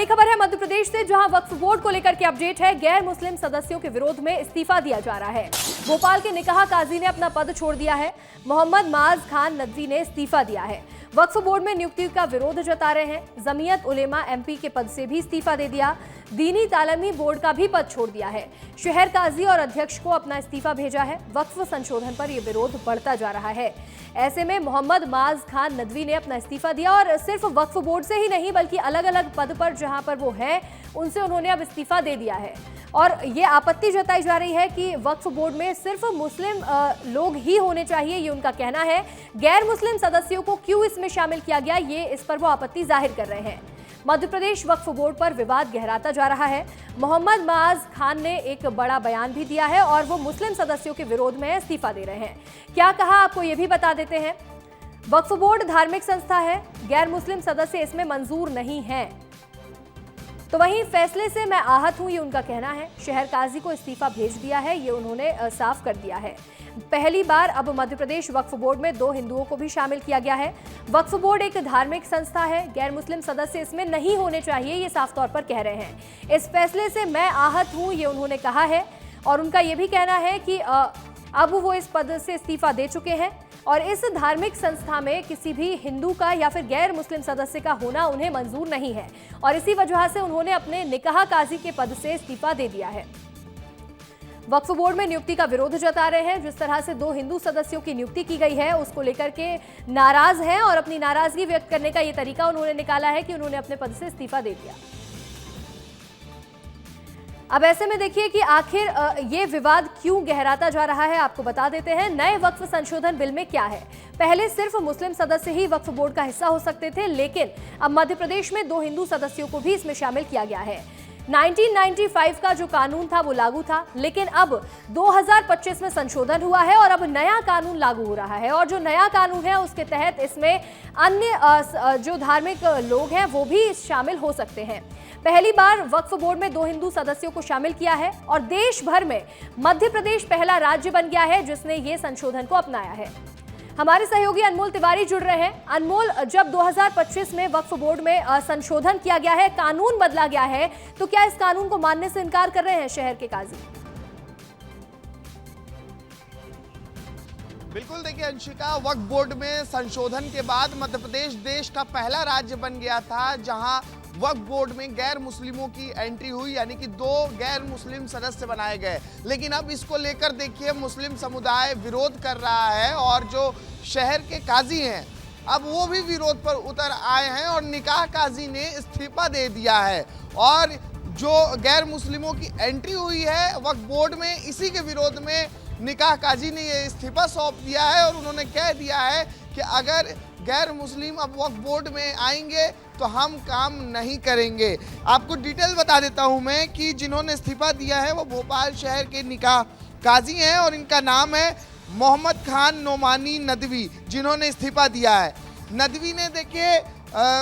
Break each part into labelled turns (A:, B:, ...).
A: बड़ी खबर है मध्य प्रदेश से, जहां वक्फ बोर्ड को लेकर के अपडेट है। गैर मुस्लिम सदस्यों के विरोध में इस्तीफा दिया जा रहा है। भोपाल के निकाह काजी ने अपना पद छोड़ दिया है। मोहम्मद माज खान नदवी ने इस्तीफा दिया है। वक्फ बोर्ड में नियुक्ति का विरोध जता रहे हैं। जमीयत उलेमा एमपी के पद से भी इस्तीफा दे दिया। दीनी तालीमी बोर्ड का भी पद छोड़ दिया है। शहर काजी और अध्यक्ष को अपना इस्तीफा भेजा है। वक्फ संशोधन पर यह विरोध बढ़ता जा रहा है। ऐसे में मोहम्मद माज खान नदवी ने अपना इस्तीफा दिया और सिर्फ वक्फ बोर्ड से ही नहीं बल्कि अलग अलग पद पर जहां पर वो हैं उनसे उन्होंने अब इस्तीफा दे दिया है। और ये आपत्ति जताई जा रही है कि वक्फ बोर्ड में सिर्फ मुस्लिम लोग ही होने चाहिए, ये उनका कहना है। गैर मुस्लिम सदस्यों को क्यों इसमें शामिल किया गया, ये इस पर वो आपत्ति जाहिर कर रहे हैं। मध्य प्रदेश वक्फ बोर्ड पर विवाद गहराता जा रहा है। मोहम्मद माज खान ने एक बड़ा बयान भी दिया है और वो मुस्लिम सदस्यों के विरोध में इस्तीफा दे रहे हैं। क्या कहा आपको ये भी बता देते हैं। वक्फ बोर्ड धार्मिक संस्था है, गैर मुस्लिम सदस्य इसमें मंजूर नहीं है। तो वहीं फैसले से मैं आहत हूं, ये उनका कहना है। शहर काजी को इस्तीफा भेज दिया है, ये उन्होंने साफ कर दिया है। पहली बार अब मध्य प्रदेश वक्फ बोर्ड में 2 हिंदुओं को भी शामिल किया गया है। वक्फ बोर्ड एक धार्मिक संस्था है, गैर मुस्लिम सदस्य इसमें नहीं होने चाहिए, ये साफ तौर पर कह रहे हैं। इस फैसले से मैं आहत हूं, ये उन्होंने कहा है। और उनका ये भी कहना है कि अब वो इस पद से इस्तीफा दे चुके हैं और इस धार्मिक संस्था में किसी भी हिंदू का या फिर गैर मुस्लिम सदस्य का होना उन्हें मंजूर नहीं है और इसी वजह से उन्होंने अपने निकाह काजी के पद से इस्तीफा दे दिया है। वक्फ बोर्ड में नियुक्ति का विरोध जता रहे हैं। जिस तरह से 2 हिंदू सदस्यों की नियुक्ति की गई है उसको लेकर के नाराज हैं और अपनी नाराजगी व्यक्त करने का ये तरीका उन्होंने निकाला है कि उन्होंने अपने पद से इस्तीफा दे दिया। अब ऐसे में देखिए कि आखिर ये विवाद क्यों गहराता जा रहा है, आपको बता देते हैं। नए वक्फ संशोधन बिल में क्या है। पहले सिर्फ मुस्लिम सदस्य ही वक्फ बोर्ड का हिस्सा हो सकते थे, लेकिन अब मध्य प्रदेश में 2 हिंदू सदस्यों को भी इसमें शामिल किया गया है। 1995 का जो कानून था वो लागू था, लेकिन अब 2025 में संशोधन हुआ है और अब नया कानून लागू हो रहा है। और जो नया कानून है उसके तहत इसमें अन्य जो धार्मिक लोग हैं वो भी शामिल हो सकते हैं। पहली बार वक्फ बोर्ड में 2 हिंदू सदस्यों को शामिल किया है और देश भर में मध्य प्रदेश पहला राज्य बन गया है जिसने ये संशोधन को अपनाया है। हमारे सहयोगी अनमोल तिवारी जुड़ रहे हैं। अनमोल, जब 2025 में वक्फ बोर्ड में संशोधन किया गया है, कानून बदला गया है, तो क्या इस कानून को मानने से इनकार कर रहे हैं शहर के काजी?
B: बिल्कुल, देखिए अंशिका, वक्फ बोर्ड में संशोधन के बाद मध्य प्रदेश देश का पहला राज्य बन गया था जहां वक्फ बोर्ड में गैर मुस्लिमों की एंट्री हुई, यानी कि 2 गैर मुस्लिम सदस्य बनाए गए। लेकिन अब इसको लेकर देखिए मुस्लिम समुदाय विरोध कर रहा है और जो शहर के काजी हैं अब वो भी विरोध पर उतर आए हैं और निकाह काजी ने इस्तीफा दे दिया है। और जो गैर मुस्लिमों की एंट्री हुई है वक्फ बोर्ड में, इसी के विरोध में निकाह काजी ने ये इस्तीफा सौंप दिया है और उन्होंने कह दिया है कि अगर गैर मुस्लिम अब वक्फ बोर्ड में आएंगे तो हम काम नहीं करेंगे। आपको डिटेल बता देता हूं मैं कि जिन्होंने इस्तीफा दिया है वो भोपाल शहर के निकाह काजी हैं और इनका नाम है मोहम्मद खान नोमानी नदवी, जिन्होंने इस्तीफा दिया है। नदवी ने देखिए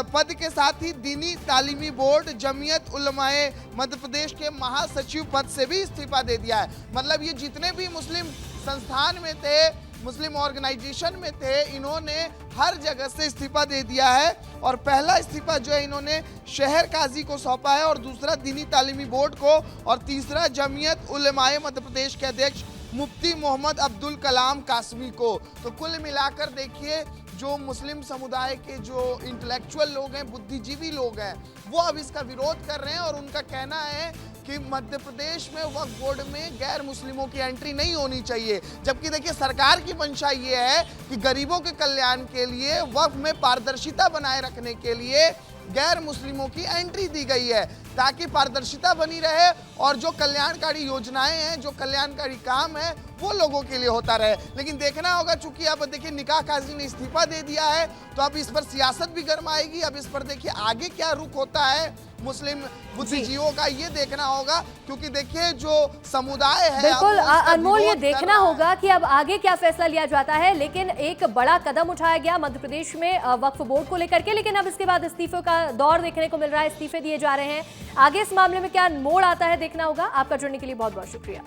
B: पद के साथ ही दीनी तालीमी बोर्ड जमीयत उलमाए मध्य प्रदेश के महासचिव पद से भी इस्तीफा दे दिया है। मतलब ये जितने भी मुस्लिम संस्थान में थे, मुस्लिम ऑर्गेनाइजेशन में थे, इन्होंने हर जगह से इस्तीफा दे दिया है। और पहला इस्तीफा जो है इन्होंने शहर काजी को सौंपा है और दूसरा दीनी तालीमी बोर्ड को और तीसरा जमीयत उलमाए मध्य प्रदेश के अध्यक्ष मुफ्ती मोहम्मद अब्दुल कलाम कासमी को। तो कुल मिलाकर देखिए जो मुस्लिम समुदाय के जो इंटेलेक्चुअल लोग हैं, बुद्धिजीवी लोग हैं, वो अब इसका विरोध कर रहे हैं और उनका कहना है कि मध्य प्रदेश में वक्फ बोर्ड में गैर मुस्लिमों की एंट्री नहीं होनी चाहिए। जबकि देखिए सरकार की मंशा ये है कि गरीबों के कल्याण के लिए, वक्फ में पारदर्शिता बनाए रखने के लिए गैर मुस्लिमों की एंट्री दी गई है ताकि पारदर्शिता बनी रहे और जो कल्याणकारी योजनाएं हैं, जो कल्याणकारी काम है वो लोगों के लिए होता रहे। लेकिन देखना होगा, चूंकि अब देखिए निकाह काजी ने इस्तीफा दे दिया है तो अब इस पर सियासत भी गरमाएगी। अब इस पर देखिए आगे क्या रुख होता है मुस्लिम बुद्धिजीवियों का, ये देखना होगा। क्योंकि देखिए जो समुदाय है,
A: बिल्कुल अनमोल, ये देखना होगा कि अब आगे क्या फैसला लिया जाता है। लेकिन एक बड़ा कदम उठाया गया मध्य प्रदेश में वक्फ बोर्ड को लेकर के, लेकिन अब इसके बाद इस्तीफे का दौर देखने को मिल रहा है, इस्तीफे दिए जा रहे हैं। आगे इस मामले में क्या मोड़ आता है देखना होगा। आपका जुड़ने के लिए बहुत बहुत शुक्रिया।